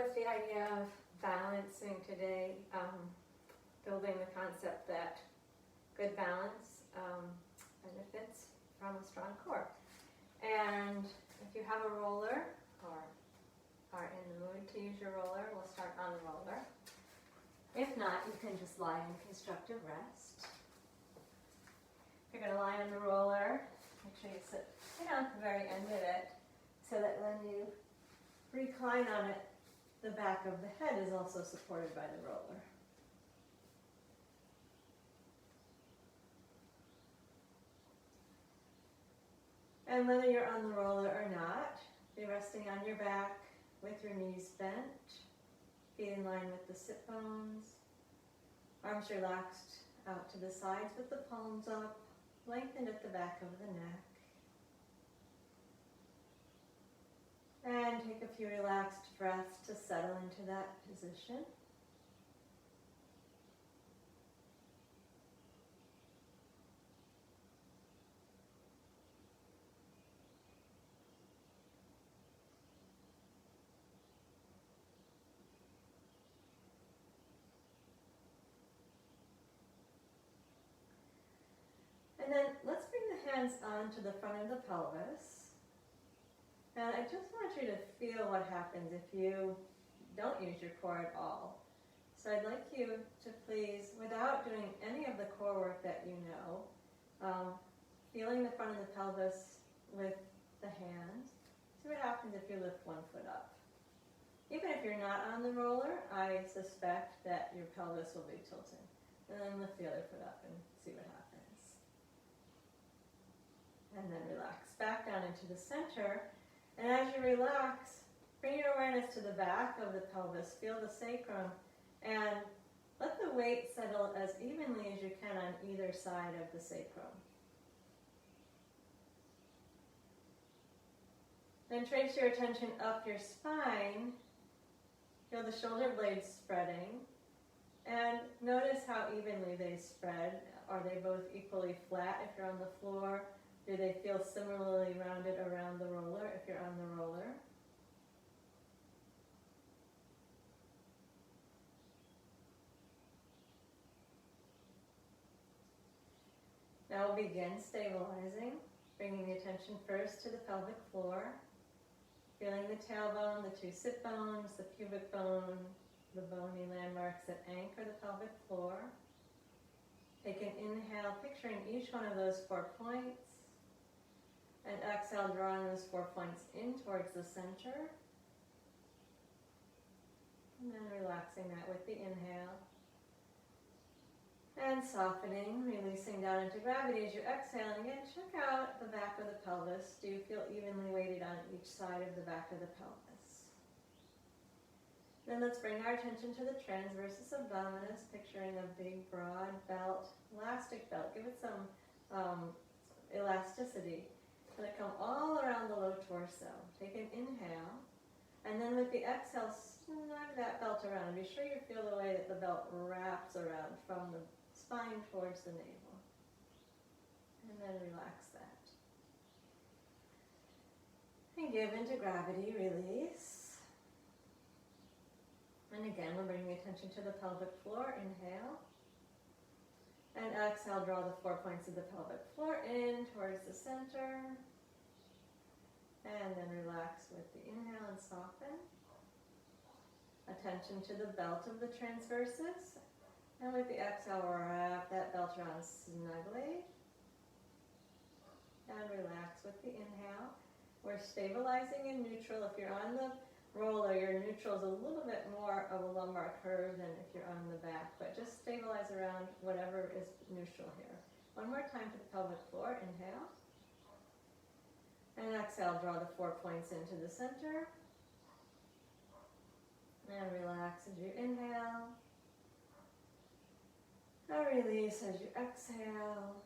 with the idea of balancing today, building the concept that good balance benefits from a strong core. And if you have a roller or are in the mood to use your roller, we'll start on the roller. If not, you can just lie in constructive rest. If you're going to lie on the roller, make sure you sit down at the very end of it so that when you recline on it, the back of the head is also supported by the roller. And whether you're on the roller or not, be resting on your back with your knees bent, feet in line with the sit bones, arms relaxed out to the sides with the palms up, lengthened at the back of the neck. And take a few relaxed breaths to settle into that position. And then let's bring the hands onto the front of the pelvis. And I just want you to feel what happens if you don't use your core at all. So I'd like you to please, without doing any of the core work that you know, feeling the front of the pelvis with the hands, see what happens if you lift one foot up. Even if you're not on the roller, I suspect that your pelvis will be tilting. And then lift the other foot up and see what happens. And then relax back down into the center. And as you relax, bring your awareness to the back of the pelvis. Feel the sacrum. And let the weight settle as evenly as you can on either side of the sacrum. Then trace your attention up your spine. Feel the shoulder blades spreading. And notice how evenly they spread. Are they both equally flat if you're on the floor? Do they feel similarly rounded around the roller if you're on the roller? Now we'll begin stabilizing, bringing the attention first to the pelvic floor, feeling the tailbone, the two sit bones, the pubic bone, the bony landmarks that anchor the pelvic floor. Take an inhale, picturing each one of those 4 points. And exhale, drawing those 4 points in towards the center. And then relaxing that with the inhale. And softening, releasing down into gravity as you exhale. And again, check out the back of the pelvis. Do you feel evenly weighted on each side of the back of the pelvis? Then let's bring our attention to the transversus abdominis, picturing a big, broad belt, elastic belt. Give it some elasticity. Let it come all around the low torso. Take an inhale, and then with the exhale, snug that belt around. Be sure you feel the way that the belt wraps around from the spine towards the navel. And then relax that. And give into gravity, release. And again, we're bringing attention to the pelvic floor. Inhale. And exhale, draw the 4 points of the pelvic floor in towards the center. And then relax with the inhale and soften. Attention to the belt of the transversus. And with the exhale, wrap that belt around snugly. And relax with the inhale. We're stabilizing in neutral. If you're on the roller, your neutral is a little bit more of a lumbar curve than if you're on the back. But just stabilize around whatever is neutral here. One more time to the pelvic floor. Inhale. And exhale, draw the 4 points into the center. And relax as you inhale. And release as you exhale.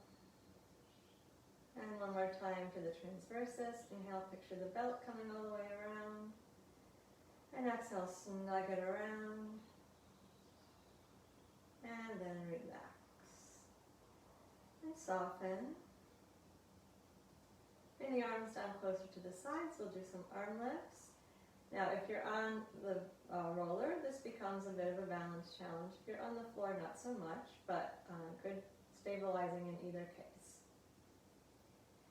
And one more time to the transversus. Inhale, picture the belt coming all the way around. And exhale, snug it around. And then relax. And soften. Bring the arms down closer to the sides. We'll do some arm lifts. Now, if you're on the roller, this becomes a bit of a balance challenge. If you're on the floor, not so much, but good stabilizing in either case.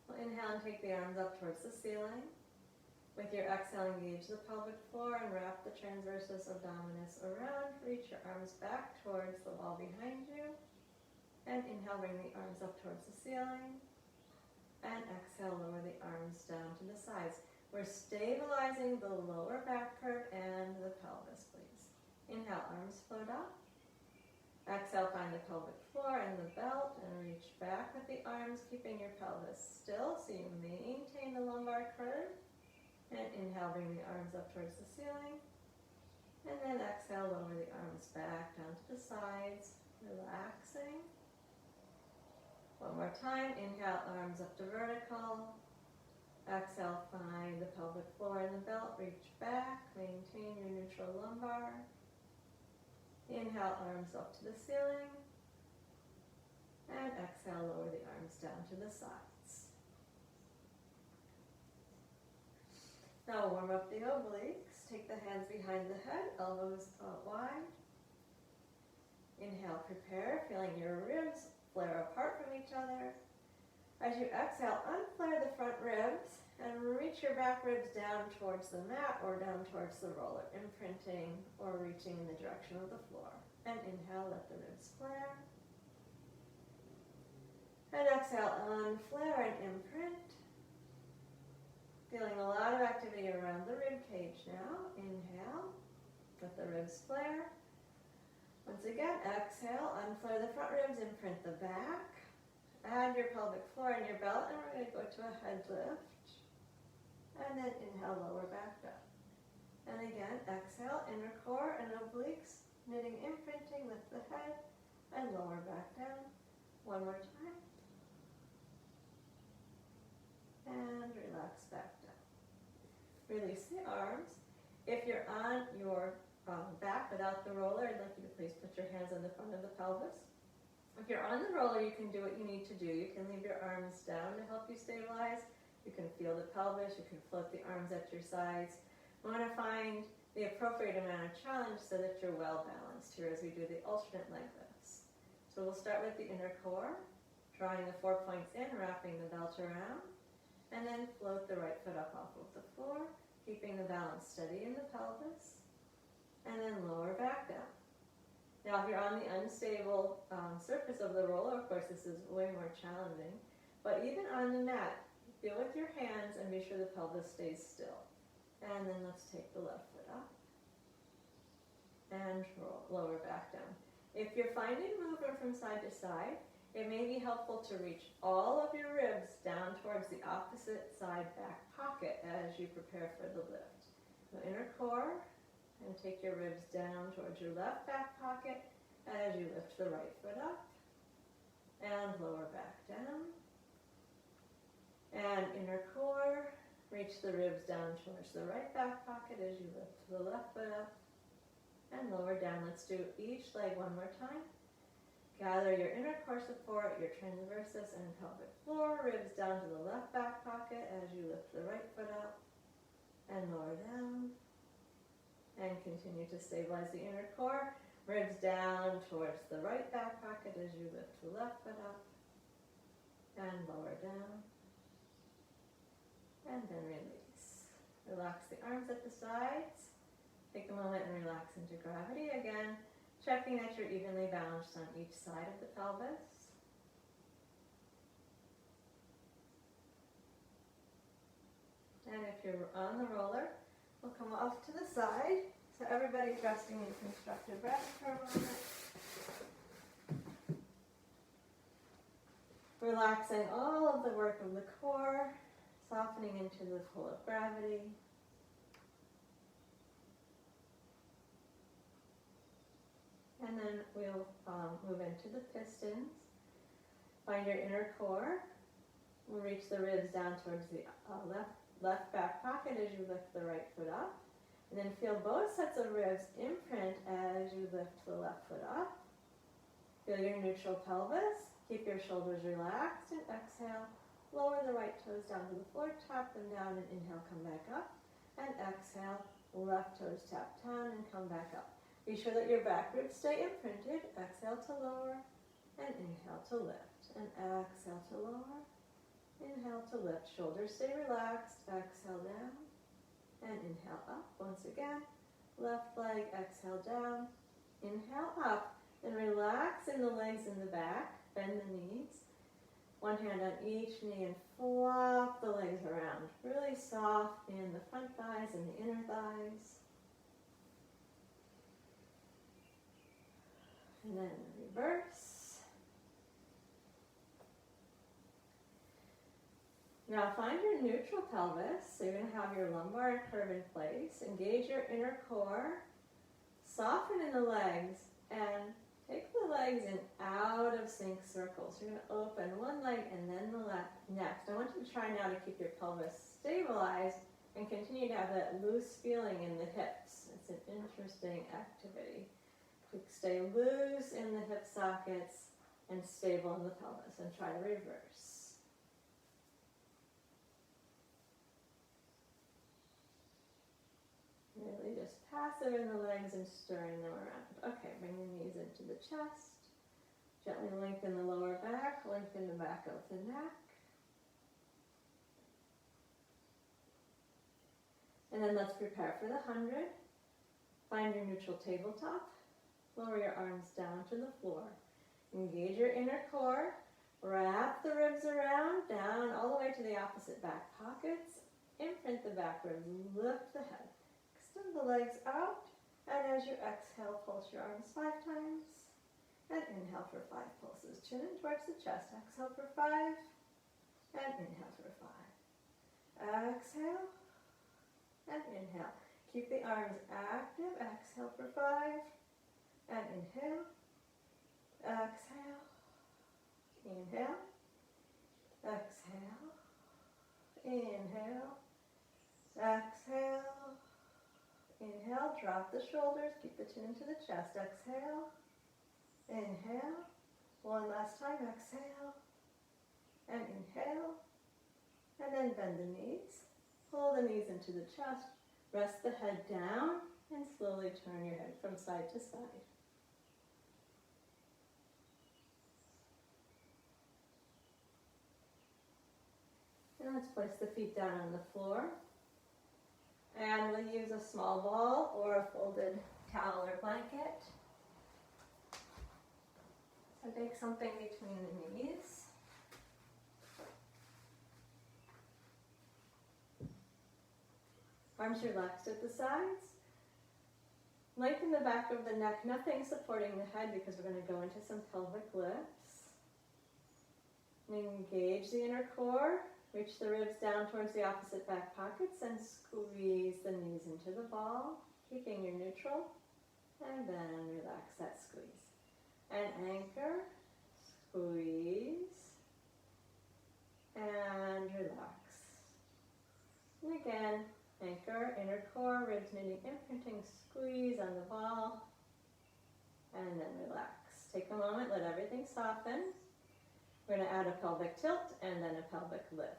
We'll inhale and take the arms up towards the ceiling. With your exhale, engage the pelvic floor and wrap the transversus abdominis around. Reach your arms back towards the wall behind you. And inhale, bring the arms up towards the ceiling. And exhale, lower the arms down to the sides. We're stabilizing the lower back curve and the pelvis, please. Inhale, arms float up. Exhale, find the pelvic floor and the belt and reach back with the arms, keeping your pelvis still so you maintain the lumbar curve. And inhale, bring the arms up towards the ceiling. And then exhale, lower the arms back down to the sides, relaxing. One more time, inhale, arms up to vertical. Exhale, find the pelvic floor and the belt, reach back, maintain your neutral lumbar. Inhale, arms up to the ceiling. And exhale, lower the arms down to the sides. Now warm up the obliques. Take the hands behind the head, elbows out wide. Inhale, prepare, feeling your ribs flare apart from each other. As you exhale, unflare the front ribs and reach your back ribs down towards the mat or down towards the roller, imprinting or reaching in the direction of the floor. And inhale, let the ribs flare. And exhale, unflare and imprint. Feeling a lot of activity around the rib cage now. Inhale, let the ribs flare. Once again, exhale, unflare the front ribs, imprint the back. Add your pelvic floor and your belt, and we're going to go to a head lift. And then inhale, lower back down. And again, exhale, inner core and obliques, knitting, imprinting, lift the head, and lower back down. One more time. And relax back down. Release the arms. If you're on your back without the roller, I'd like you to please put your hands on the front of the pelvis. If you're on the roller, you can do what you need to do. You can leave your arms down to help you stabilize. You can feel the pelvis. You can float the arms at your sides. We want to find the appropriate amount of challenge so that you're well balanced here as we do the alternate leg lifts. So we'll start with the inner core, drawing the 4 points in, wrapping the belt around, and then float the right foot up off of the floor, keeping the balance steady in the pelvis, and then lower back down. Now, if you're on the unstable surface of the roller, of course, this is way more challenging, but even on the mat, feel with your hands and be sure the pelvis stays still. And then let's take the left foot up and roll, lower back down. If you're finding movement from side to side, it may be helpful to reach all of your ribs down towards the opposite side back pocket as you prepare for the lift. So inner core, and take your ribs down towards your left back pocket as you lift the right foot up and lower back down. And inner core, reach the ribs down towards the right back pocket as you lift the left foot up and lower down. Let's do each leg one more time. Gather your inner core support, your transversus and pelvic floor, ribs down to the left back pocket as you lift the right foot up and lower down. And continue to stabilize the inner core, ribs down towards the right back pocket as you lift the left foot up and lower down. And then release. Relax the arms at the sides. Take a moment and relax into gravity again, checking that you're evenly balanced on each side of the pelvis. And if you're on the roller, we'll come off to the side. So everybody's resting in constructive rest for a moment. Relaxing all of the work of the core, softening into the pull of gravity. And then we'll move into the pistons. Find your inner core. We'll reach the ribs down towards the left back pocket as you lift the right foot up. And then feel both sets of ribs imprint as you lift the left foot up. Feel your neutral pelvis. Keep your shoulders relaxed and exhale. Lower the right toes down to the floor, tap them down and inhale, come back up. And exhale, Left toes tap down and come back up. Be sure that your back ribs stay imprinted. Exhale to lower and inhale to lift. And exhale to lower, inhale to lift. Shoulders stay relaxed. Exhale down and inhale up. Once again, left leg, exhale down, inhale up. Then relax in the legs in the back. Bend the knees. One hand on each knee and flop the legs around. Really soft in the front thighs and the inner thighs. And then reverse. Now find your neutral pelvis. So you're going to have your lumbar curve in place. Engage your inner core. Soften in the legs and take the legs in out of sync circles. You're going to open one leg and then the left next. I want you to try now to keep your pelvis stabilized and continue to have that loose feeling in the hips. It's an interesting activity. Stay loose in the hip sockets and stable in the pelvis, and try to reverse. Really just passive in the legs and stirring them around. Okay, bring the knees into the chest. Gently lengthen the lower back, lengthen the back of the neck. And then let's prepare for the 100. Find your neutral tabletop. Lower your arms down to the floor. Engage your inner core. Wrap the ribs around, down all the way to the opposite back pockets. Imprint the back ribs, lift the head. Extend the legs out, and as you exhale, pulse your arms 5 times. And inhale for 5 pulses. Chin in towards the chest. Exhale for 5, and inhale for 5. Exhale, and inhale. Keep the arms active. Exhale for 5. And inhale, exhale, inhale, exhale, inhale, exhale, inhale, drop the shoulders, keep the chin into the chest, exhale, inhale, one last time, exhale, and inhale, and then bend the knees, pull the knees into the chest, rest the head down, and slowly turn your head from side to side. And let's place the feet down on the floor. And we'll use a small ball or a folded towel or blanket. So take something between the knees. Arms relaxed at the sides. Lengthen the back of the neck, nothing supporting the head because we're going to go into some pelvic lifts. Engage the inner core. Reach the ribs down towards the opposite back pockets and squeeze the knees into the ball, keeping your neutral, and then relax that squeeze. And anchor, squeeze, and relax. And again, anchor, inner core, ribs meeting, imprinting, squeeze on the ball, and then relax. Take a moment, let everything soften. We're going to add a pelvic tilt and then a pelvic lift.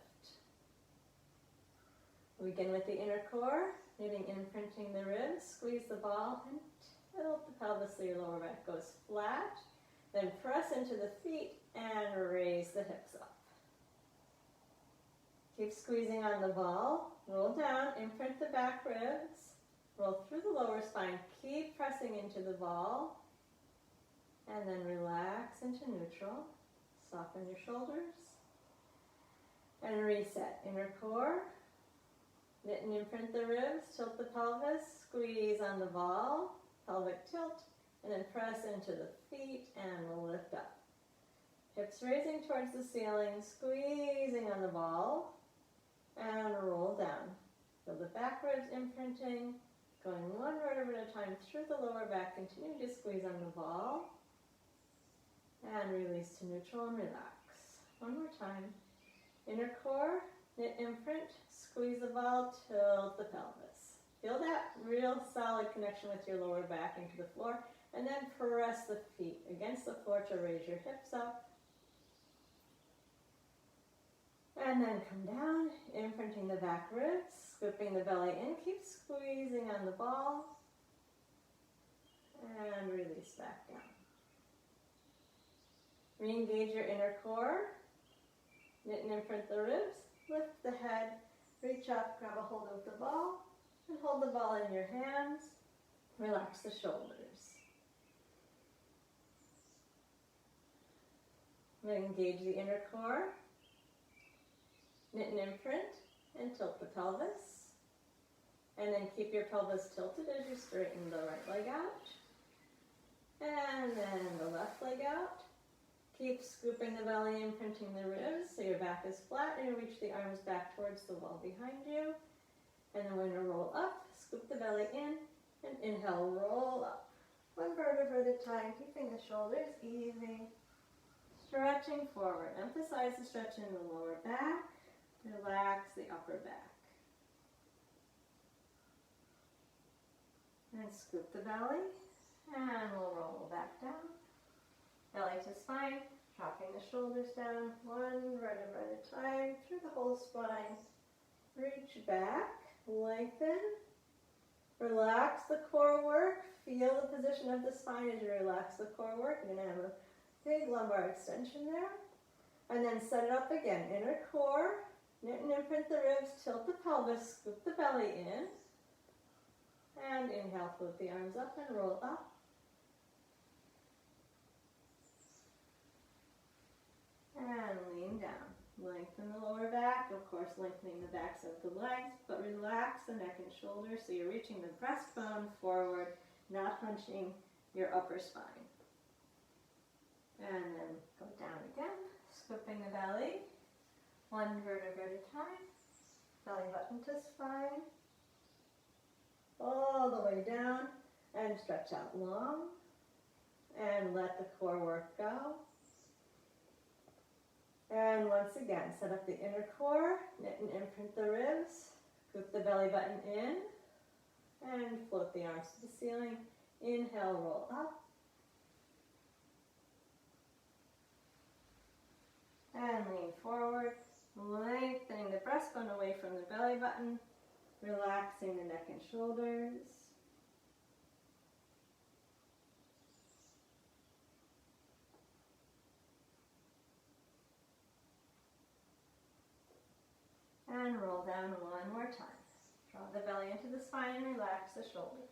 We begin with the inner core, knitting, imprinting the ribs, squeeze the ball and tilt the pelvis so your lower back goes flat. Then press into the feet and raise the hips up. Keep squeezing on the ball, roll down, imprint the back ribs, roll through the lower spine, keep pressing into the ball, and then relax into neutral. Soften your shoulders, and reset. Inner core, knit and imprint the ribs, tilt the pelvis, squeeze on the ball, pelvic tilt, and then press into the feet and lift up. Hips raising towards the ceiling, squeezing on the ball, and roll down. Feel the back ribs imprinting, going one vertebra at a time through the lower back, continue to squeeze on the ball. And release to neutral and relax. One more time. Inner core, knit, imprint, squeeze the ball, tilt the pelvis. Feel that real solid connection with your lower back into the floor, and then press the feet against the floor to raise your hips up. And then come down, imprinting the back ribs, scooping the belly in, keep squeezing on the ball, and release back down. Re-engage your inner core, knit and imprint the ribs, lift the head, reach up, grab a hold of the ball, and hold the ball in your hands, relax the shoulders. Re-engage the inner core, knit and imprint, and tilt the pelvis. And then keep your pelvis tilted as you straighten the right leg out. And then the left leg out. Keep scooping the belly, imprinting the ribs so your back is flat and you reach the arms back towards the wall behind you. And then we're going to roll up, scoop the belly in, and inhale, roll up. One vertebra at a time, keeping the shoulders easy. Stretching forward. Emphasize the stretch in the lower back. Relax the upper back. And scoop the belly. And we'll roll back down. Belly to spine. Dropping the shoulders down. One vertebra at a time. Through the whole spine. Reach back. Lengthen. Relax the core work. Feel the position of the spine as you relax the core work. You're going to have a big lumbar extension there. And then set it up again. Inner core. Knit and imprint the ribs. Tilt the pelvis. Scoop the belly in. And inhale, float the arms up and roll up. And lean down. Lengthen the lower back, of course lengthening the backs of the legs, but relax the neck and shoulders so you're reaching the breastbone forward, not hunching your upper spine. And then go down again, scooping the belly, one vertebra at a time, belly button to spine, all the way down, and stretch out long, and let the core work go. And once again, set up the inner core, knit and imprint the ribs, scoop the belly button in, and float the arms to the ceiling. Inhale, roll up. And lean forward, lengthening the breastbone away from the belly button, relaxing the neck and shoulders. And roll down one more time. Draw the belly into the spine and relax the shoulders.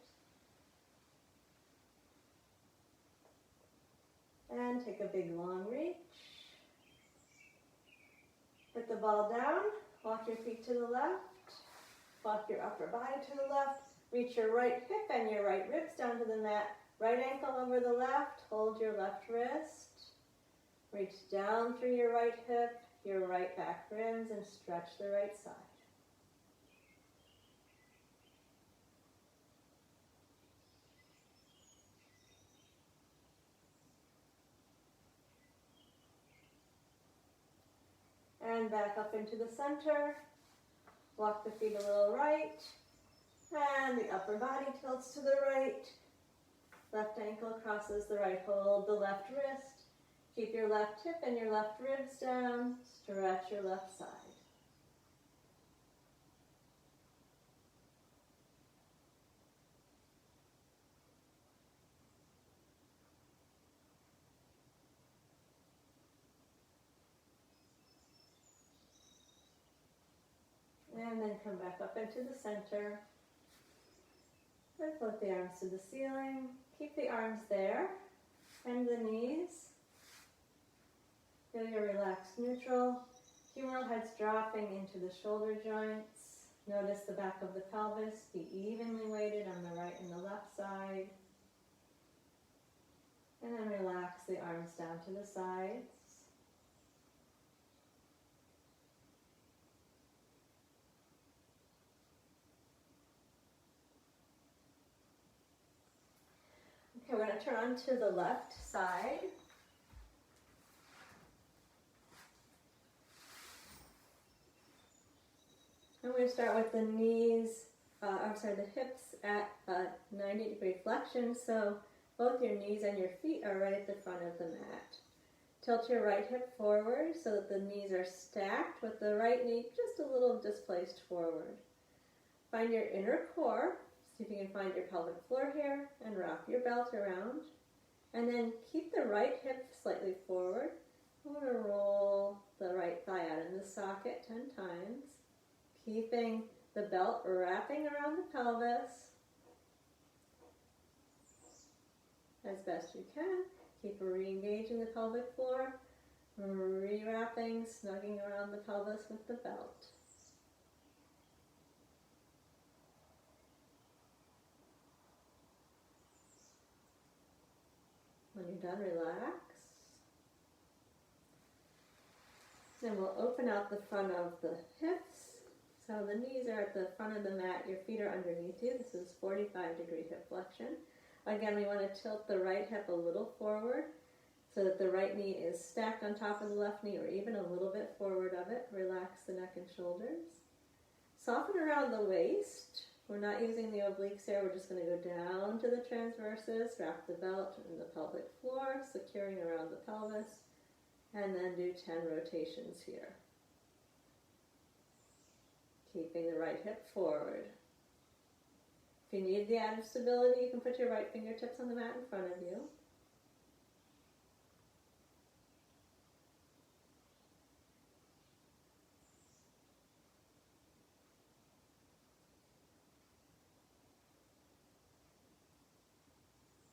And take a big long reach. Put the ball down, walk your feet to the left, walk your upper body to the left, reach your right hip and your right ribs down to the mat, right ankle over the left, hold your left wrist, reach down through your right hip, your right back ribs, and stretch the right side. And back up into the center. Walk the feet a little right. And the upper body tilts to the right. Left ankle crosses the right. Hold the left wrist. Keep your left hip and your left ribs down. Stretch your left side. And then come back up into the center. And float the arms to the ceiling. Keep the arms there. Bend the knees. Feel your relaxed neutral. Humeral heads dropping into the shoulder joints. Notice the back of the pelvis. Be evenly weighted on the right and the left side. And then relax the arms down to the sides. Okay, we're going to turn on to the left side. I'm going to start with the knees, the hips at 90-degree flexion, so both your knees and your feet are right at the front of the mat. Tilt your right hip forward so that the knees are stacked with the right knee just a little displaced forward. Find your inner core. See if you can find your pelvic floor here and wrap your belt around. And then keep the right hip slightly forward. I'm going to roll the right thigh out in the socket 10 times, keeping the belt wrapping around the pelvis as best you can. Keep re-engaging the pelvic floor, re-wrapping, snugging around the pelvis with the belt. When you're done, relax. Then we'll open out the front of the hips. So the knees are at the front of the mat, your feet are underneath you. This is 45-degree hip flexion. Again, we want to tilt the right hip a little forward so that the right knee is stacked on top of the left knee or even a little bit forward of it. Relax the neck and shoulders. Soften around the waist. We're not using the obliques here. We're just going to go down to the transverses, wrap the belt in the pelvic floor, securing around the pelvis, and then do 10 rotations here. Keeping the right hip forward. If you need the added stability, you can put your right fingertips on the mat in front of you.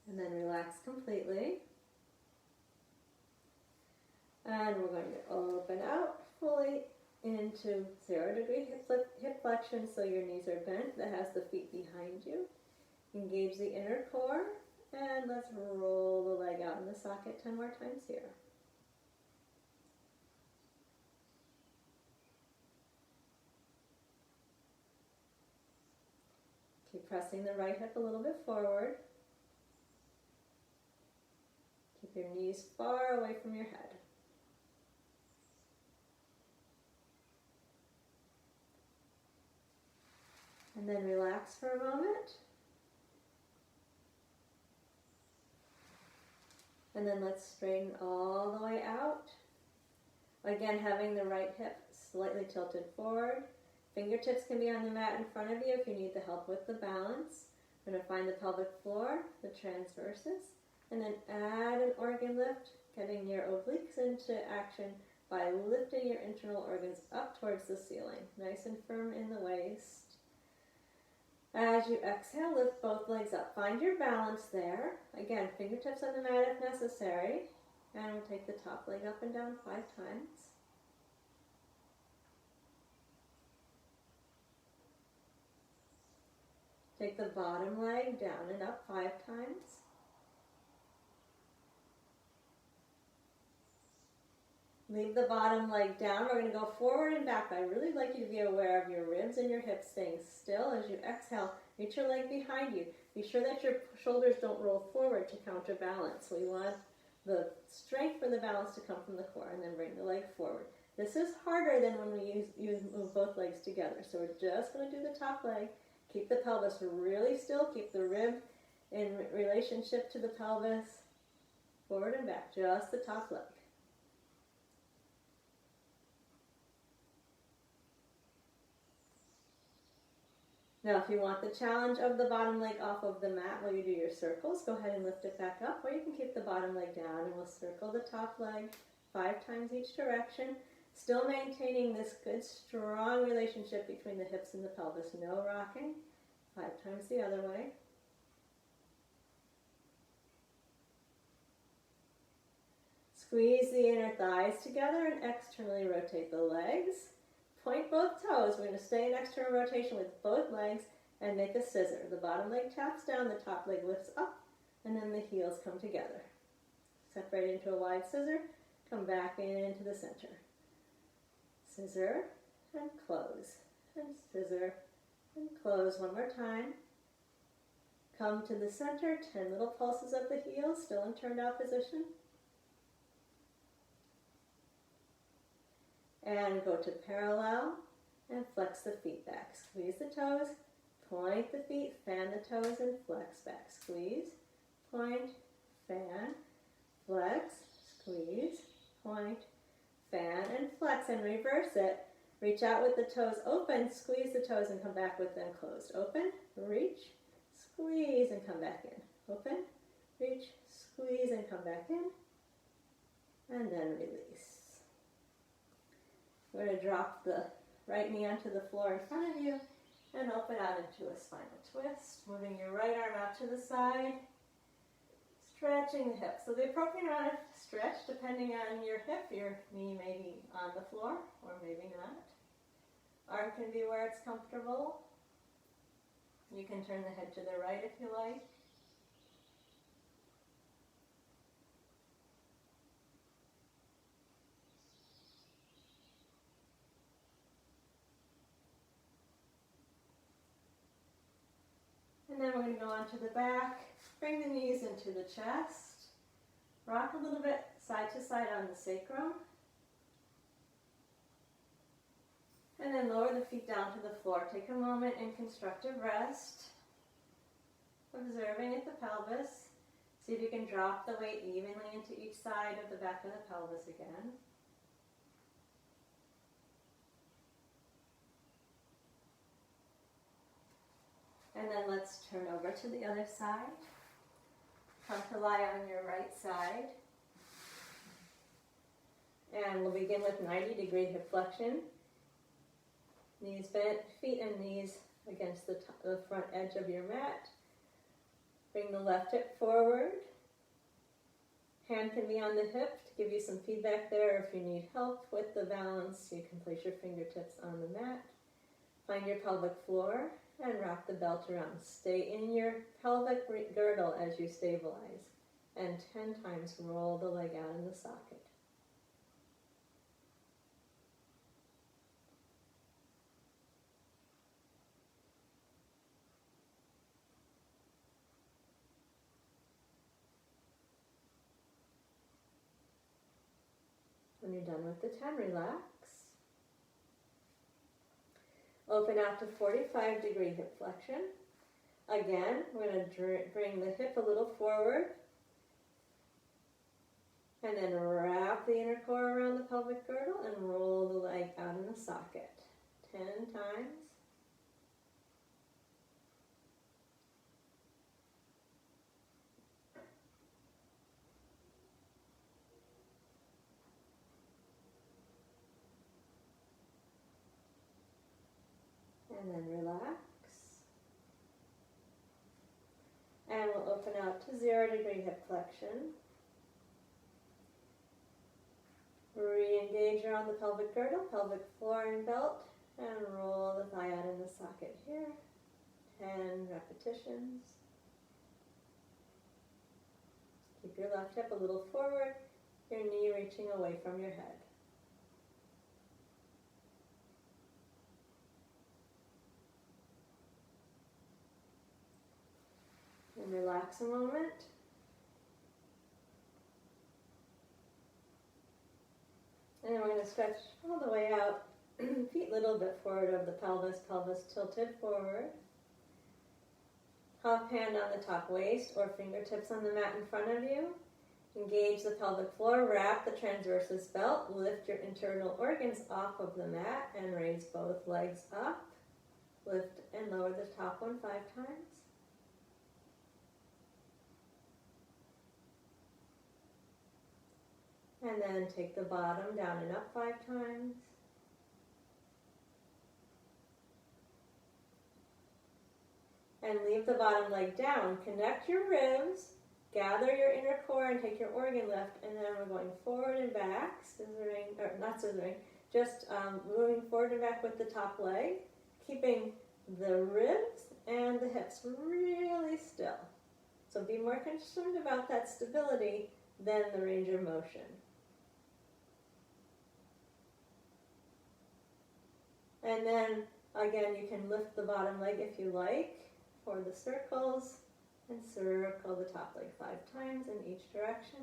And then relax completely. And we're going to open out fully into 0-degree hip flexion so your knees are bent. That has the feet behind you. Engage the inner core. And let's roll the leg out in the socket 10 more times here. Keep pressing the right hip a little bit forward. Keep your knees far away from your head. And then relax for a moment. And then let's straighten all the way out. Again, having the right hip slightly tilted forward. Fingertips can be on the mat in front of you if you need the help with the balance. We're going to find the pelvic floor, the transverses, and then add an organ lift, getting your obliques into action by lifting your internal organs up towards the ceiling. Nice and firm in the waist. As you exhale, lift both legs up. Find your balance there. Again, fingertips on the mat if necessary. And we'll take the top leg up and down 5 times. Take the bottom leg down and up 5 times. Leave the bottom leg down. We're going to go forward and back. I really like you to be aware of your ribs and your hips staying still as you exhale. Reach your leg behind you. Be sure that your shoulders don't roll forward to counterbalance. We want the strength for the balance to come from the core, and then bring the leg forward. This is harder than when we move both legs together. So we're just going to do the top leg. Keep the pelvis really still. Keep the rib in relationship to the pelvis. Forward and back. Just the top leg. Now, if you want the challenge of the bottom leg off of the mat while you do your circles, go ahead and lift it back up, or you can keep the bottom leg down and we'll circle the top leg 5 times each direction, still maintaining this good, strong relationship between the hips and the pelvis. No rocking. 5 times the other way. Squeeze the inner thighs together and externally rotate the legs. Point both toes. We're going to stay in external rotation with both legs and make a scissor. The bottom leg taps down, the top leg lifts up, and then the heels come together. Separate into a wide scissor, come back into the center. Scissor and close, and scissor and close. One more time. Come to the center, 10 little pulses of the heels, still in turned out position. And go to parallel and flex the feet back. Squeeze the toes, point the feet, fan the toes, and flex back. Squeeze, point, fan, flex, squeeze, point, fan and flex and reverse it. Reach out with the toes open, squeeze the toes and come back with them closed. Open, reach, squeeze and come back in. Open, reach, squeeze and come back in. And then release. We're going to drop the right knee onto the floor in front of you and open out into a spinal twist. Moving your right arm out to the side. Stretching the hips. So the appropriate amount of stretch, depending on your hip, your knee may be on the floor or maybe not. Arm can be where it's comfortable. You can turn the head to the right if you like. And then we're going to go onto the back. Bring the knees into the chest. Rock a little bit side to side on the sacrum. And then lower the feet down to the floor. Take a moment in constructive rest. Observing at the pelvis. See if you can drop the weight evenly into each side of the back of the pelvis again. And then let's turn over to the other side. Come to lie on your right side. And we'll begin with 90-degree hip flexion. Knees bent, feet and knees against the front edge of your mat. Bring the left hip forward. Hand can be on the hip to give you some feedback there. If you need help with the balance, you can place your fingertips on the mat. Find your pelvic floor and wrap the belt around. Stay in your pelvic girdle as you stabilize. And 10 times roll the leg out in the socket. When you're done with the 10, relax. Open out to 45-degree hip flexion. Again, we're going to bring the hip a little forward. And then wrap the inner core around the pelvic girdle and roll the leg out in the socket. 10 times. And then relax. And we'll open out to 0-degree hip flexion. Re-engage around the pelvic girdle, pelvic floor and belt, and roll the thigh out in the socket here. 10 repetitions. Keep your left hip a little forward, your knee reaching away from your head. And relax a moment. And then we're going to stretch all the way out, feet a little bit forward of the pelvis, pelvis tilted forward. Half hand on the top waist or fingertips on the mat in front of you. Engage the pelvic floor, wrap the transversus belt, lift your internal organs off of the mat and raise both legs up. Lift and lower the top one 5 times. And then take the bottom down and up 5 times. And leave the bottom leg down. Connect your ribs, gather your inner core and take your organ lift. And then we're going forward and back, scissoring, or not scissoring, just moving forward and back with the top leg, keeping the ribs and the hips really still. So be more concerned about that stability than the range of motion. And then, again, you can lift the bottom leg if you like for the circles and circle the top leg 5 times in each direction.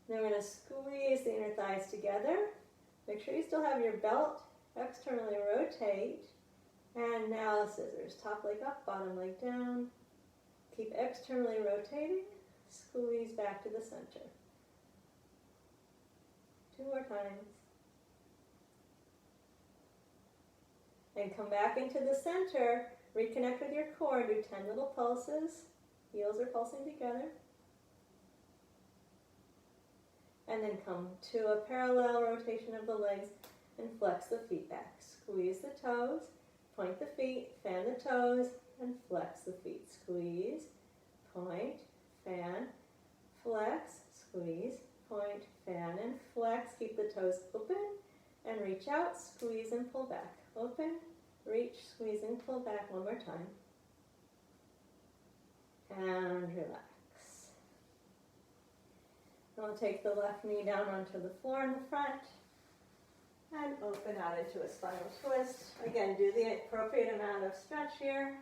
Then we're going to squeeze the inner thighs together. Make sure you still have your belt. Externally rotate. And now scissors, top leg up, bottom leg down. Keep externally rotating, squeeze back to the center. 2 more times. And come back into the center, reconnect with your core, do 10 little pulses. Heels are pulsing together. And then come to a parallel rotation of the legs and flex the feet back. Squeeze the toes, point the feet, fan the toes, and flex the feet. Squeeze, point, fan, flex, squeeze, point, fan, and flex. Keep the toes open and reach out, squeeze and pull back. Open, reach, squeeze and pull back. One more time. And relax. We'll take the left knee down onto the floor in the front and open out into a spinal twist. Again, do the appropriate amount of stretch here.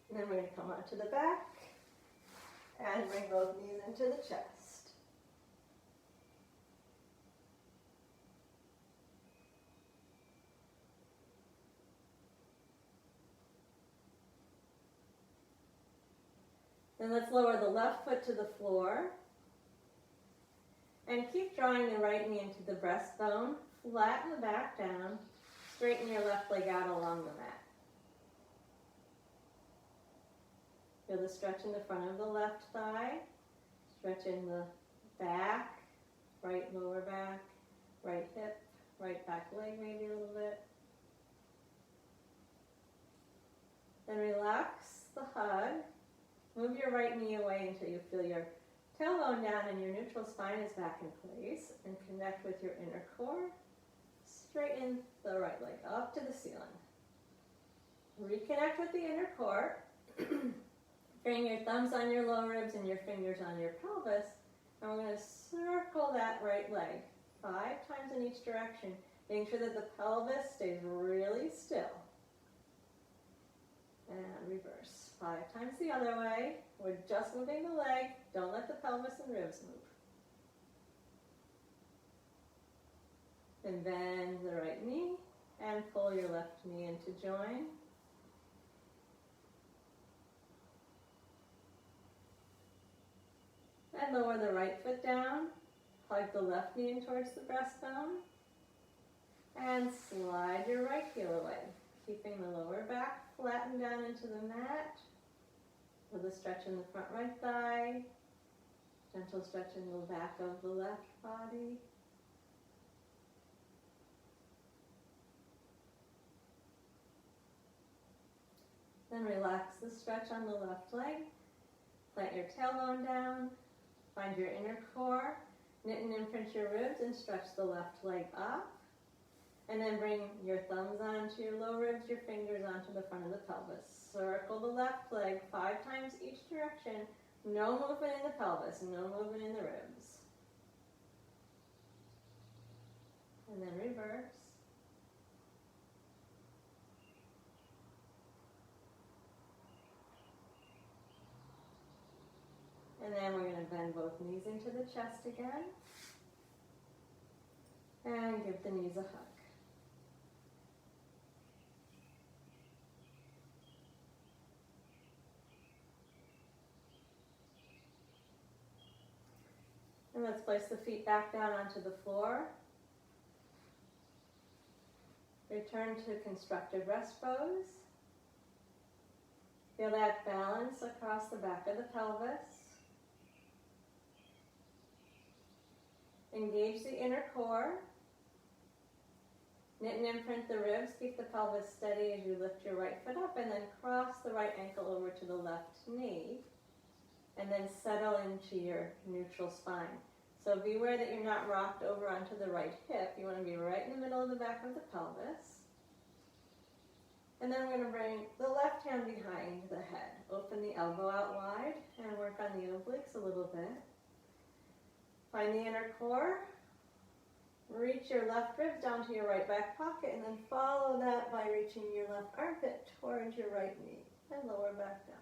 And then we're going to come onto the back and bring both knees into the chest. Then let's lower the left foot to the floor and keep drawing the right knee into the breastbone. Flatten the back down. Straighten your left leg out along the mat. Feel the stretch in the front of the left thigh, stretch in the back, right lower back, right hip, right back leg maybe a little bit. Then relax the hug. Move your right knee away until you feel your tailbone down and your neutral spine is back in place, and connect with your inner core. Straighten the right leg up to the ceiling. Reconnect with the inner core. Bring your thumbs on your low ribs and your fingers on your pelvis. And we're going to circle that right leg 5 times in each direction, making sure that the pelvis stays really still. And reverse. 5 times the other way. We're just moving the leg. Don't let the pelvis and ribs move. And bend the right knee and pull your left knee into join. And lower the right foot down. Plug the left knee in towards the breastbone. And slide your right heel away. Keeping the lower back flattened down into the mat. With a stretch in the front right thigh. Gentle stretch in the back of the left body. Then relax the stretch on the left leg. Plant your tailbone down. Find your inner core. Knit and imprint your ribs and stretch the left leg up. And then bring your thumbs onto your low ribs, your fingers onto the front of the pelvis. Circle the left leg 5 times each direction. No movement in the pelvis, no movement in the ribs. And then reverse. And then we're going to bend both knees into the chest again. And give the knees a hug. And let's place the feet back down onto the floor. Return to constructive rest pose. Feel that balance across the back of the pelvis. Engage the inner core. Knit and imprint the ribs. Keep the pelvis steady as you lift your right foot up, and then cross the right ankle over to the left knee. And then settle into your neutral spine. So be aware that you're not rocked over onto the right hip. You want to be right in the middle of the back of the pelvis. And then we're going to bring the left hand behind the head. Open the elbow out wide and work on the obliques a little bit. Find the inner core. Reach your left ribs down to your right back pocket, and then follow that by reaching your left armpit towards your right knee and lower back down.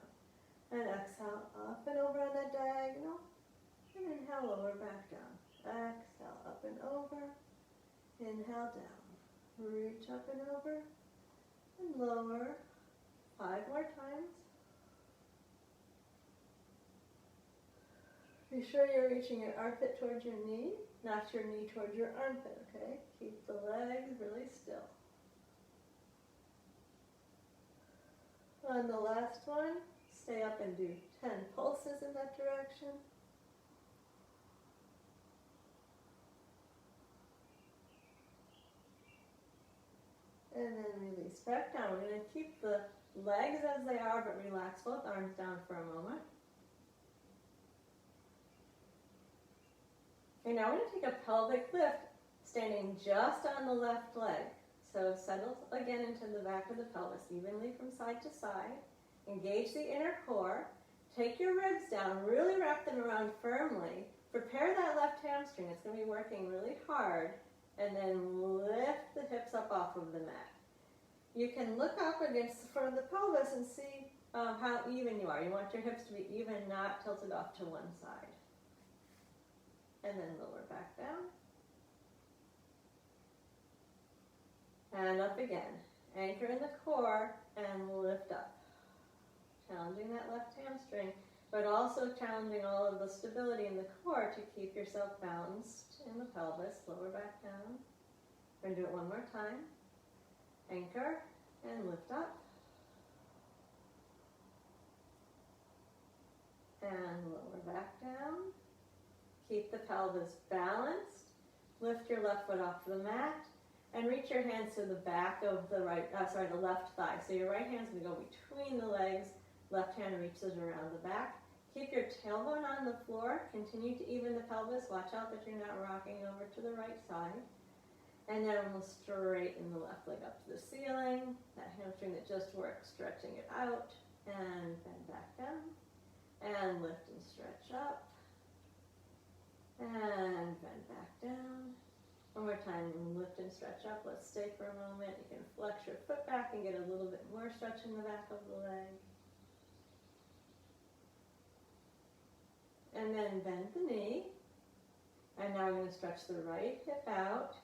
And exhale up and over on that diagonal, and inhale, lower back down. Exhale up and over, inhale down. Reach up and over and lower. 5 more times. Be sure you're reaching your armpit towards your knee, not your knee towards your armpit, okay? Keep the legs really still. On the last one, stay up and do 10 pulses in that direction. And then release back down. We're going to keep the legs as they are, but relax both arms down for a moment. Okay, now we're going to take a pelvic lift, standing just on the left leg. So settle again into the back of the pelvis, evenly from side to side. Engage the inner core. Take your ribs down, really wrap them around firmly. Prepare that left hamstring. It's going to be working really hard. And then lift the hips up off of the mat. You can look up against the front of the pelvis and see how even you are. You want your hips to be even, not tilted off to one side. And then lower back down. And up again. Anchor in the core and lift up. Challenging that left hamstring, but also challenging all of the stability in the core to keep yourself balanced in the pelvis. Lower back down. We're going to do it one more time. Anchor and lift up. And lower back down. Keep the pelvis balanced. Lift your left foot off the mat and reach your hands to the back of the the left thigh. So your right hand's going to go between the legs. Left hand reaches around the back. Keep your tailbone on the floor. Continue to even the pelvis. Watch out that you're not rocking over to the right side. And then we'll straighten the left leg up to the ceiling. That hamstring that just worked, stretching it out. And bend back down. And lift and stretch up. And bend back down. One more time, lift and stretch up. Let's stay for a moment. You can flex your foot back and get a little bit more stretch in the back of the leg. And then bend the knee. And now we're going to stretch the right hip out.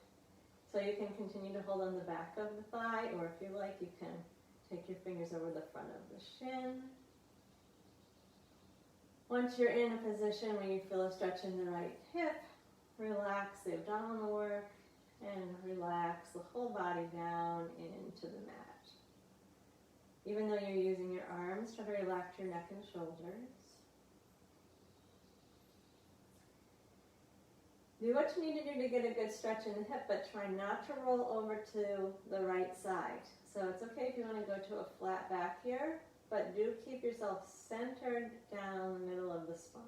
So you can continue to hold on the back of the thigh, or if you like, you can take your fingers over the front of the shin. Once you're in a position where you feel a stretch in the right hip, relax the abdominal work and relax the whole body down into the mat. Even though you're using your arms, try to relax your neck and shoulders. Do what you need to do to get a good stretch in the hip, but try not to roll over to the right side. So it's okay if you want to go to a flat back here, but do keep yourself centered down the middle of the spine.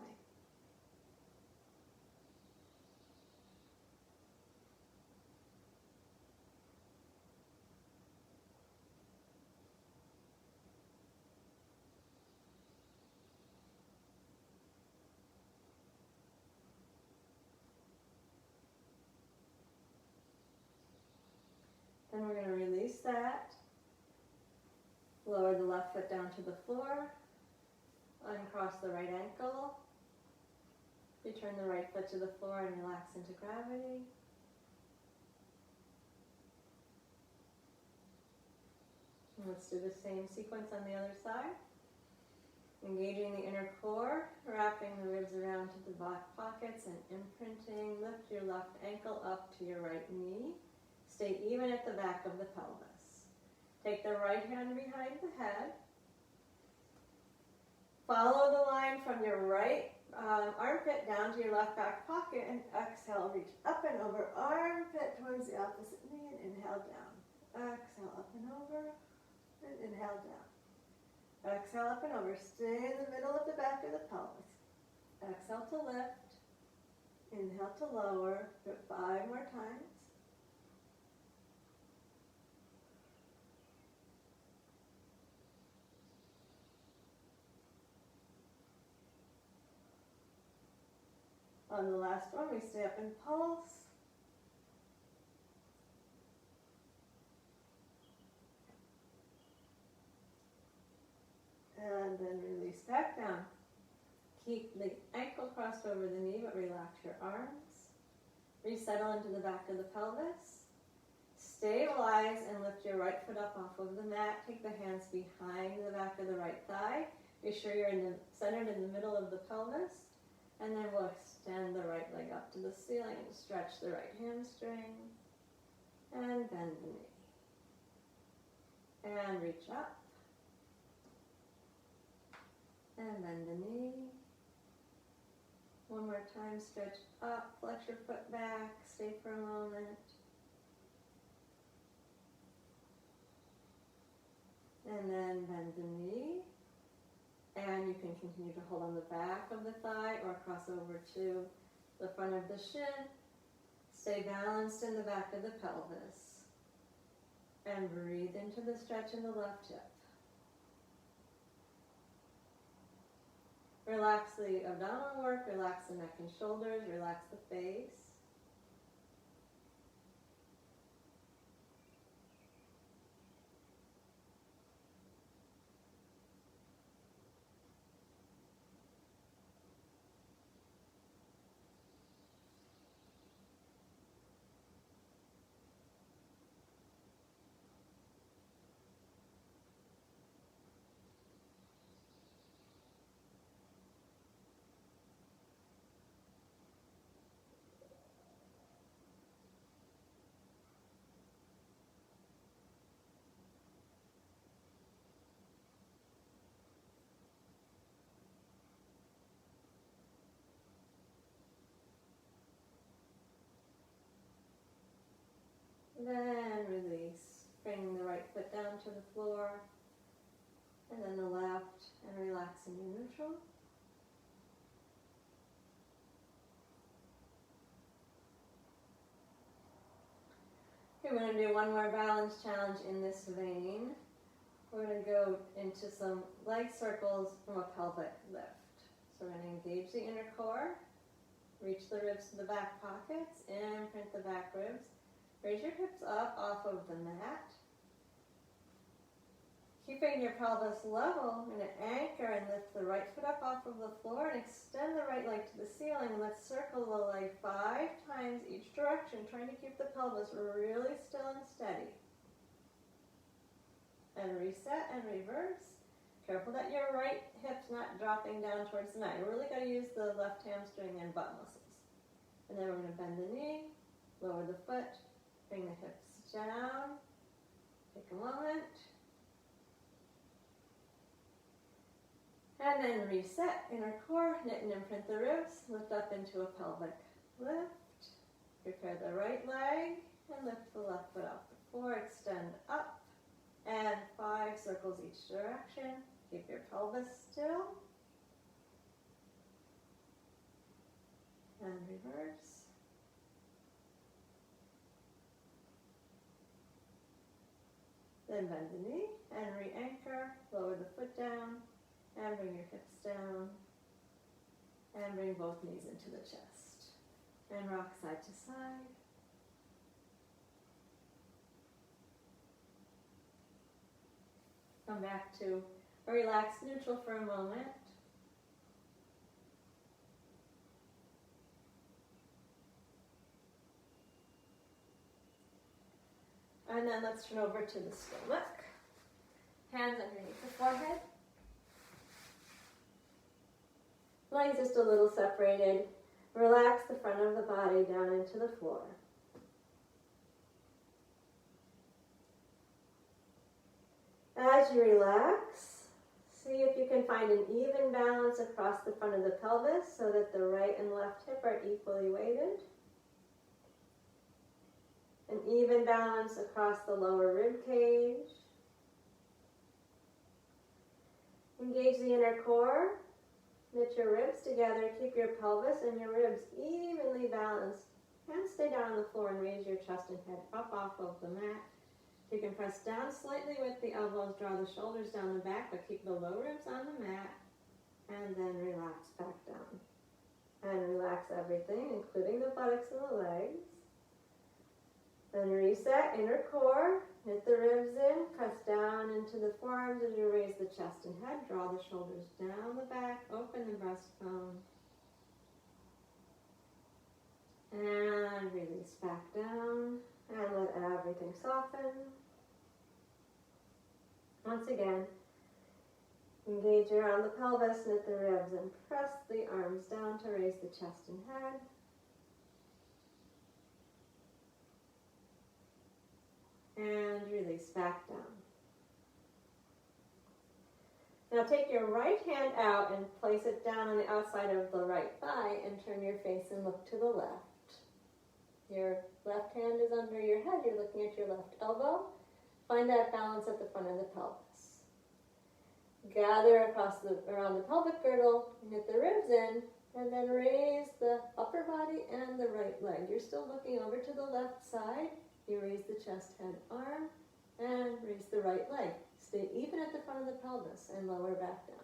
Then we're going to release that. Lower the left foot down to the floor. Uncross the right ankle. Return the right foot to the floor and relax into gravity. And let's do the same sequence on the other side. Engaging the inner core, wrapping the ribs around to the back pockets and imprinting. Lift your left ankle up to your right knee. Stay even at the back of the pelvis. Take the right hand behind the head. Follow the line from your right armpit down to your left back pocket and exhale. Reach up and over, armpit towards the opposite knee and inhale down. Exhale up and over and inhale down. Exhale up and over. Stay in the middle of the back of the pelvis. Exhale to lift. Inhale to lower. Do it 5 more times. On the last one, we stay up and pulse. and then release back down. Keep the ankle crossed over the knee, but relax your arms. Resettle into the back of the pelvis. Stabilize and lift your right foot up off of the mat. Take the hands behind the back of the right thigh. Be sure you're centered in the middle of the pelvis. And then we'll extend the right leg up to the ceiling and stretch the right hamstring. And bend the knee. And reach up. And bend the knee. One more time, stretch up, flex your foot back, stay for a moment. And then bend the knee. And you can continue to hold on the back of the thigh or cross over to the front of the shin. Stay balanced in the back of the pelvis. And breathe into the stretch in the left hip. Relax the abdominal work, relax the neck and shoulders, relax the face. Then release. Bring the right foot down to the floor. And then the left. And relax into neutral. We're going to do one more balance challenge in this vein. We're going to go into some leg circles from a pelvic lift. So we're going to engage the inner core. Reach the ribs to the back pockets. Imprint the back ribs. Raise your hips up off of the mat. Keeping your pelvis level, I'm going to anchor and lift the right foot up off of the floor and extend the right leg to the ceiling. And let's circle the leg 5 times each direction, trying to keep the pelvis really still and steady. And reset and reverse. Careful that your right hip's not dropping down towards the mat. You really got to use the left hamstring and butt muscles. And then we're going to bend the knee, lower the foot, bring the hips down. Take a moment. And then reset inner core, knit and imprint the ribs, lift up into a pelvic lift. Prepare the right leg and lift the left foot up. 4, extend up, and 5 circles each direction. Keep your pelvis still. And reverse. Then bend the knee and re-anchor, lower the foot down. And bring your hips down. And bring both knees into the chest. And rock side to side. Come back to a relaxed neutral for a moment. And then let's turn over to the stomach. Hands underneath the forehead. Legs just a little separated. Relax the front of the body down into the floor. As you relax, see if you can find an even balance across the front of the pelvis so that the right and left hip are equally weighted. An even balance across the lower rib cage. Engage the inner core. Knit your ribs together, keep your pelvis and your ribs evenly balanced. And stay down on the floor and raise your chest and head up off of the mat. You can press down slightly with the elbows, draw the shoulders down the back, but keep the low ribs on the mat. And then relax back down. And relax everything, including the buttocks and the legs. Then reset, inner core, knit the ribs in, press down into the forearms as you raise the chest and head, draw the shoulders down the back, open the breastbone, and release back down, and let everything soften. Once again, engage around the pelvis, knit the ribs, and press the arms down to raise the chest and head. And release back down. Now take your right hand out and place it down on the outside of the right thigh and turn your face and look to the left. Your left hand is under your head. You're looking at your left elbow. Find that balance at the front of the pelvis. Gather around the pelvic girdle, knit the ribs in, and then raise the upper body and the right leg. You're still looking over to the left side. You raise the chest, head, arm, and raise the right leg. Stay even at the front of the pelvis and lower back down.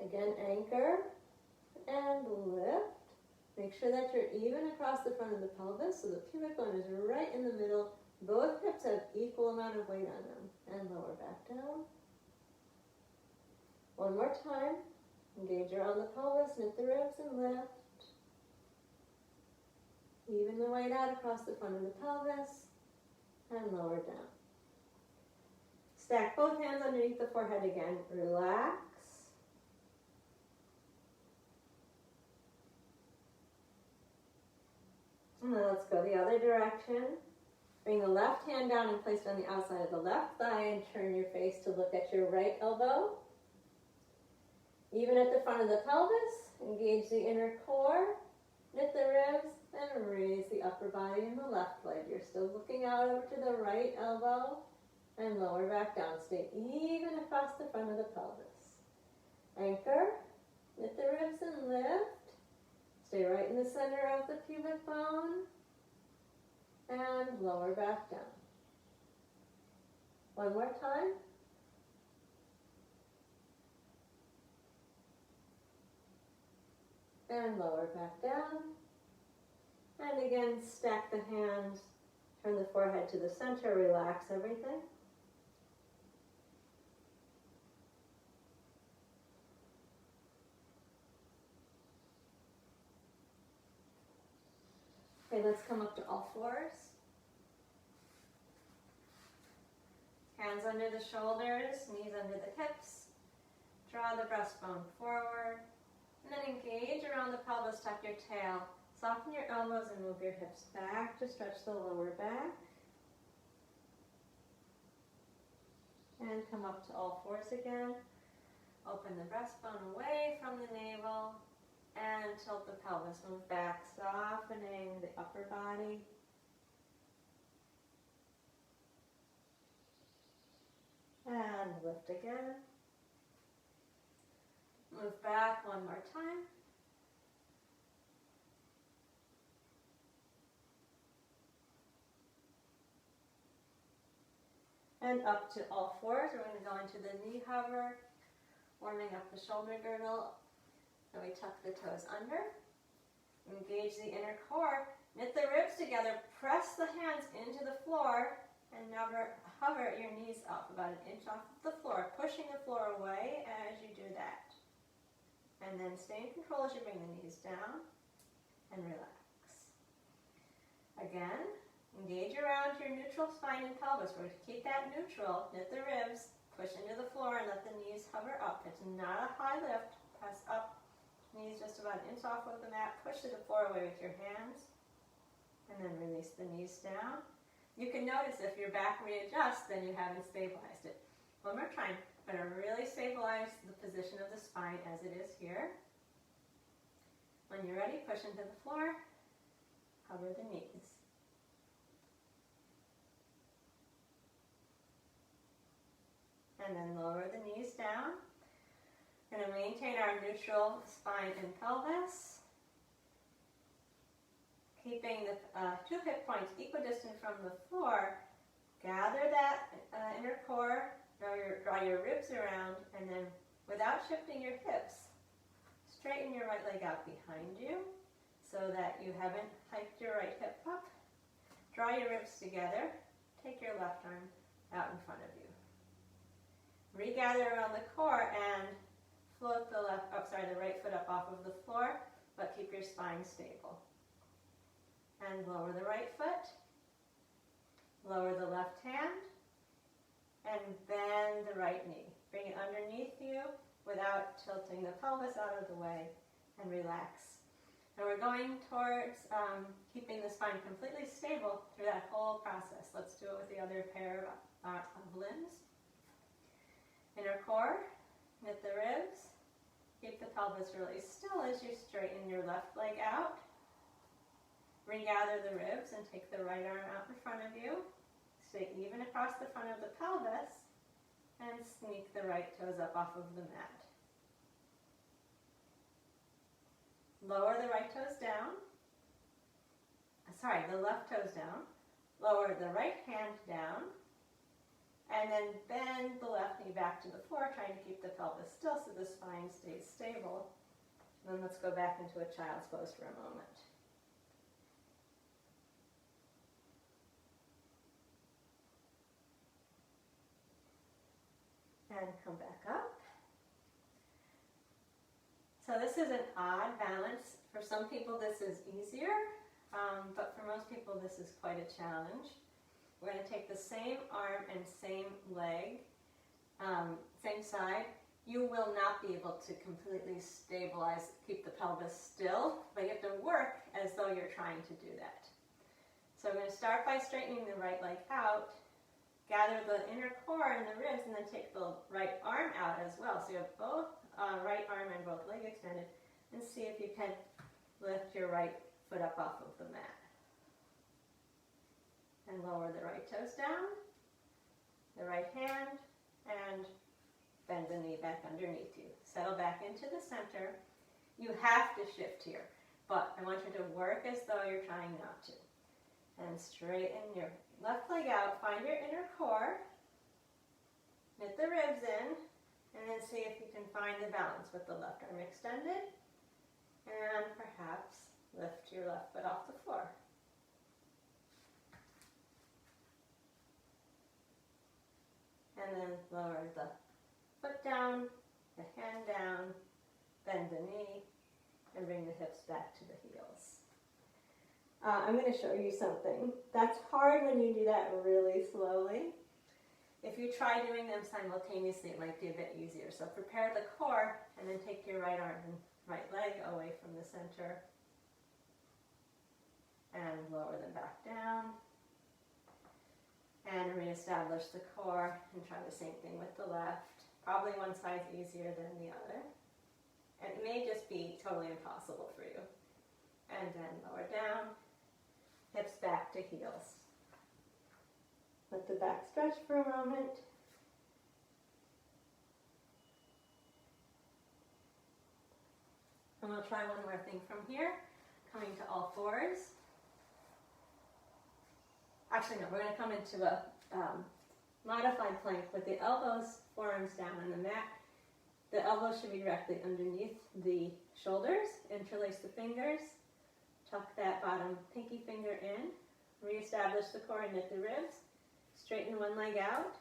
Again, anchor and lift. Make sure that you're even across the front of the pelvis so the pubic bone is right in the middle. Both hips have equal amount of weight on them. And lower back down. One more time. Engage around the pelvis, knit the ribs and lift. Even the weight out across the front of the pelvis and lower down. Stack both hands underneath the forehead again. Relax. And then let's go the other direction. Bring the left hand down and place it on the outside of the left thigh and turn your face to look at your right elbow. Even at the front of the pelvis, engage the inner core, knit the ribs, and raise the upper body and the left leg. You're still looking out over to the right elbow and lower back down. Stay even across the front of the pelvis. Anchor, knit the ribs and lift. Stay right in the center of the pubic bone and lower back down. One more time. And lower back down. And again, stack the hands, turn the forehead to the center, relax everything. Okay, let's come up to all fours. Hands under the shoulders, knees under the hips. Draw the breastbone forward. And then engage around the pelvis, tuck your tail. Soften your elbows and move your hips back to stretch the lower back. And come up to all fours again. Open the breastbone away from the navel and tilt the pelvis. Move back, softening the upper body. And lift again. Move back one more time. And up to all fours. We're going to go into the knee hover, warming up the shoulder girdle. And we tuck the toes under. Engage the inner core. Knit the ribs together. Press the hands into the floor. And hover your knees up about 1 inch off the floor, pushing the floor away as you do that. And then stay in control as you bring the knees down and relax. Again, engage around your neutral spine and pelvis. We're going to keep that neutral. Knit the ribs, push into the floor, and let the knees hover up. It's not a high lift. Press up, knees just about 1 inch off of the mat. Push the floor away with your hands. And then release the knees down. You can notice if your back readjusts, then you haven't stabilized it. One more time. I'm going to really stabilize the position of the spine as it is here. When you're ready, push into the floor. Hover the knees. And then lower the knees down. Going to maintain our neutral spine and pelvis. Keeping the 2 hip points equidistant from the floor. Gather that inner core. Draw your ribs around, and then without shifting your hips, straighten your right leg out behind you so that you haven't hiked your right hip up. Draw your ribs together. Take your left arm out in front of you. Regather around the core and float the right foot up off of the floor, but keep your spine stable. And lower the right foot. Lower the left hand. And bend the right knee. Bring it underneath you without tilting the pelvis out of the way, and relax. And we're going towards keeping the spine completely stable through that whole process. Let's do it with the other pair of limbs. Inner core, knit the ribs. Keep the pelvis really still as you straighten your left leg out. Regather the ribs and take the right arm out in front of you. Stay even across the front of the pelvis and sneak the right toes up off of the mat. Lower the right toes down. The left toes down. Lower the right hand down. And then bend the left knee back to the floor, trying to keep the pelvis still so the spine stays stable. And then let's go back into a child's pose for a moment. And come back up. So this is an odd balance. For some people this is easier, but for most people this is quite a challenge. We're going to take the same arm and same leg, same side. You will not be able to completely stabilize, keep the pelvis still, but you have to work as though you're trying to do that. So I'm going to start by straightening the right leg out, gather the inner core and the ribs, and then take the right arm out as well. So you have both right arm and both leg extended, and see if you can lift your right foot up off of the mat. And lower the right toes down, the right hand, and bend the knee back underneath you. Settle back into the center. You have to shift here, but I want you to work as though you're trying not to. And straighten your left leg out, find your inner core, knit the ribs in, and then see if you can find the balance with the left arm extended, and perhaps lift your left foot off the floor. And then lower the foot down, the hand down, bend the knee, and bring the hips back to the heels. I'm going to show you something. That's hard when you do that really slowly. If you try doing them simultaneously, it might be a bit easier. So prepare the core, and then take your right arm and right leg away from the center, and lower them back down. And reestablish the core, and try the same thing with the left. Probably one side's easier than the other. And it may just be totally impossible for you. And then lower down, hips back to heels. Let the back stretch for a moment. And we'll try one more thing from here, coming to all fours. Actually, no, we're going to come into a modified plank with the elbows, forearms down on the mat. The elbows should be directly underneath the shoulders. Interlace the fingers. Tuck that bottom pinky finger in. Reestablish the core and knit the ribs. Straighten one leg out.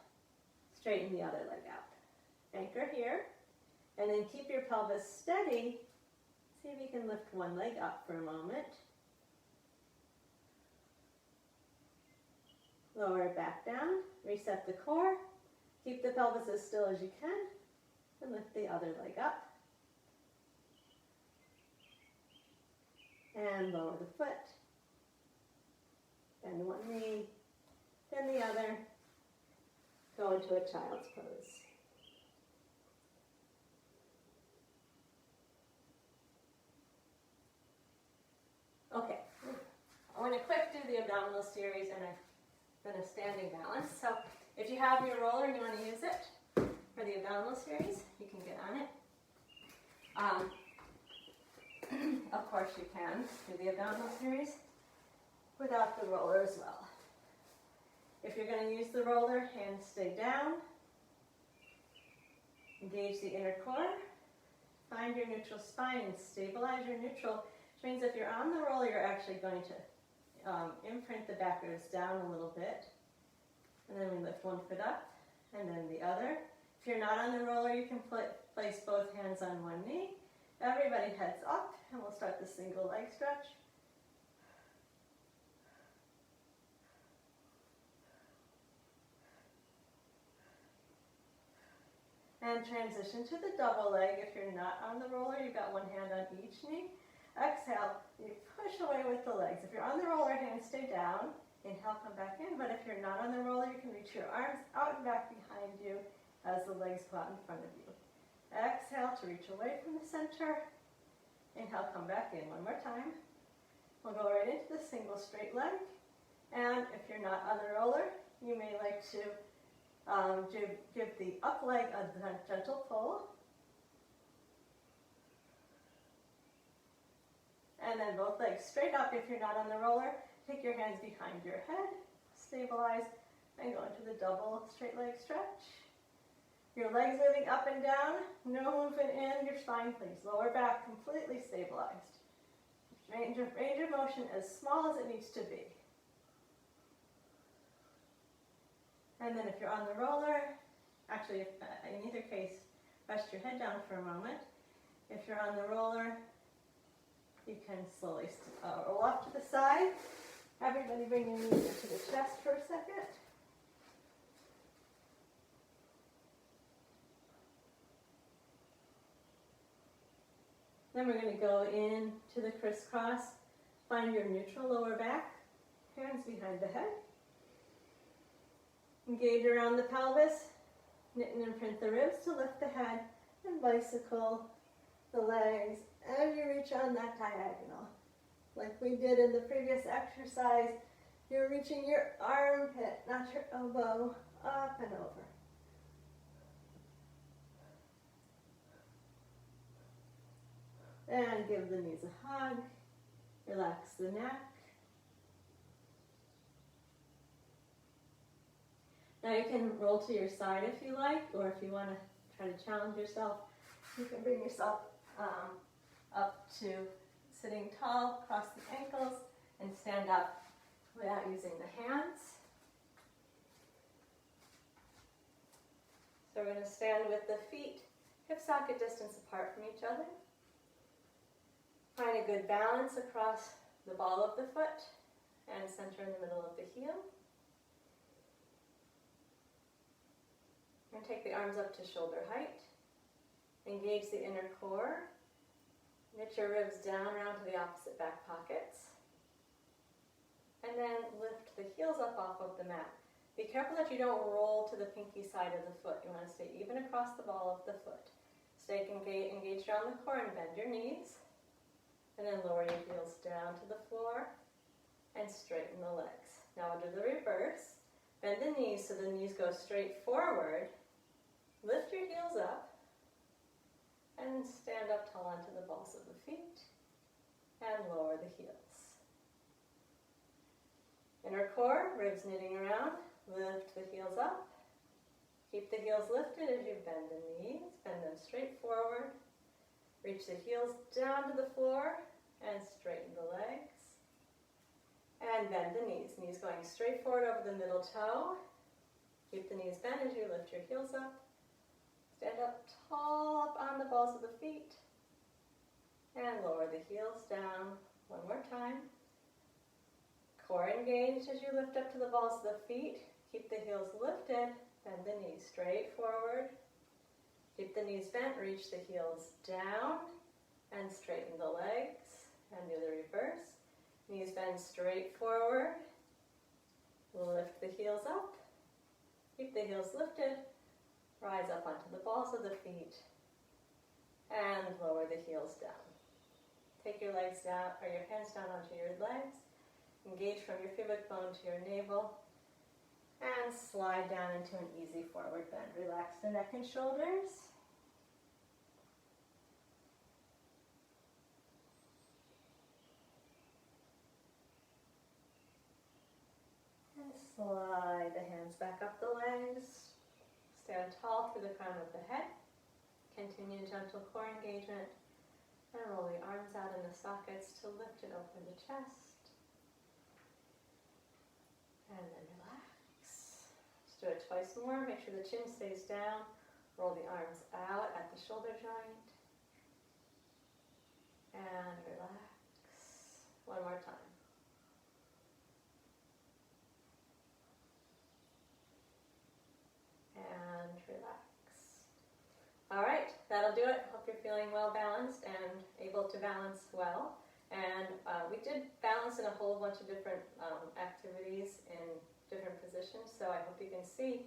Straighten the other leg out. Anchor here. And then keep your pelvis steady. See if you can lift one leg up for a moment. Lower it back down, reset the core, keep the pelvis as still as you can, and lift the other leg up. And lower the foot, bend one knee, then the other, go into a child's pose. Okay, I want to quick do the abdominal series, and I've done a standing balance. So if you have your roller and you want to use it for the abdominal series, you can get on it. Of course you can do the abdominal series without the roller as well. If you're going to use the roller, hands stay down. Engage the inner core. Find your neutral spine and stabilize your neutral, which means if you're on the roller, you're actually going to imprint the back ribs down a little bit. And then we lift one foot up and then the other. If you're not on the roller, you can place both hands on one knee. Everybody heads up, and we'll start the single leg stretch. And transition to the double leg. If you're not on the roller, you've got one hand on each knee. Exhale, you push away with the legs. If you're on the roller, hands stay down. Inhale, come back in. But if you're not on the roller, you can reach your arms out and back behind you as the legs go out in front of you. Exhale to reach away from the center. Inhale, come back in. One more time. We'll go right into the single straight leg. And if you're not on the roller, you may like to give the up leg a gentle pull. And then both legs straight up. If you're not on the roller, take your hands behind your head, stabilize, and go into the double straight leg stretch. Your legs moving up and down, no movement in your spine, please. Lower back completely stabilized. Range of motion as small as it needs to be. And then if you're on the roller, actually, in either case, rest your head down for a moment. If you're on the roller, you can slowly roll off to the side. Everybody bring your knees into the chest for a second. Then we're going to go into the crisscross. Find your neutral lower back, hands behind the head. Engage around the pelvis, knit and imprint the ribs to lift the head, and bicycle the legs as you reach on that diagonal. Like we did in the previous exercise, you're reaching your armpit, not your elbow, up and over. And give the knees a hug, relax the neck. Now you can roll to your side if you like, or if you want to try to challenge yourself, you can bring yourself up to sitting tall, cross the ankles, and stand up without using the hands. So we're going to stand with the feet hip socket distance apart from each other. Find a good balance across the ball of the foot and center in the middle of the heel. And take the arms up to shoulder height. Engage the inner core. Knit your ribs down around to the opposite back pockets. And then lift the heels up off of the mat. Be careful that you don't roll to the pinky side of the foot. You want to stay even across the ball of the foot. Stay engaged around the core and bend your knees. And then lower your heels down to the floor and straighten the legs. Now we'll do the reverse. Bend the knees so the knees go straight forward. Lift your heels up and stand up tall onto the balls of the feet and lower the heels. Inner core, ribs knitting around, lift the heels up. Keep the heels lifted as you bend the knees, bend them straight forward. Reach the heels down to the floor and straighten the legs. And bend the knees, knees going straight forward over the middle toe. Keep the knees bent as you lift your heels up. Stand up tall up on the balls of the feet. And lower the heels down. One more time. Core engaged as you lift up to the balls of the feet. Keep the heels lifted. Bend the knees straight forward. Keep the knees bent. Reach the heels down. And straighten the legs. And do the reverse. Knees bend straight forward. Lift the heels up. Keep the heels lifted. Rise up onto the balls of the feet. And lower the heels down. Take your legs down, or your hands down onto your legs. Engage from your pubic bone to your navel. And slide down into an easy forward bend. Relax the neck and shoulders. And slide the hands back up the legs. Stand tall through the crown of the head. Continue gentle core engagement. And roll the arms out in the sockets to lift and open the chest. And then relax. Let's do it twice more. Make sure the chin stays down. Roll the arms out at the shoulder joint. And relax. One more time. And relax. All right, that'll do it. Hope you're feeling well balanced and able to balance well. And we did balance in a whole bunch of different activities in different positions, so I hope you can see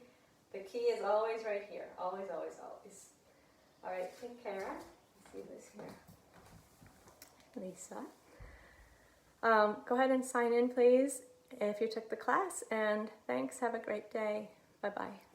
the key is always right here. Always, always, always. All right, take care. Let's see this here. Lisa. Go ahead and sign in, please, if you took the class, and thanks. Have a great day. Bye-bye.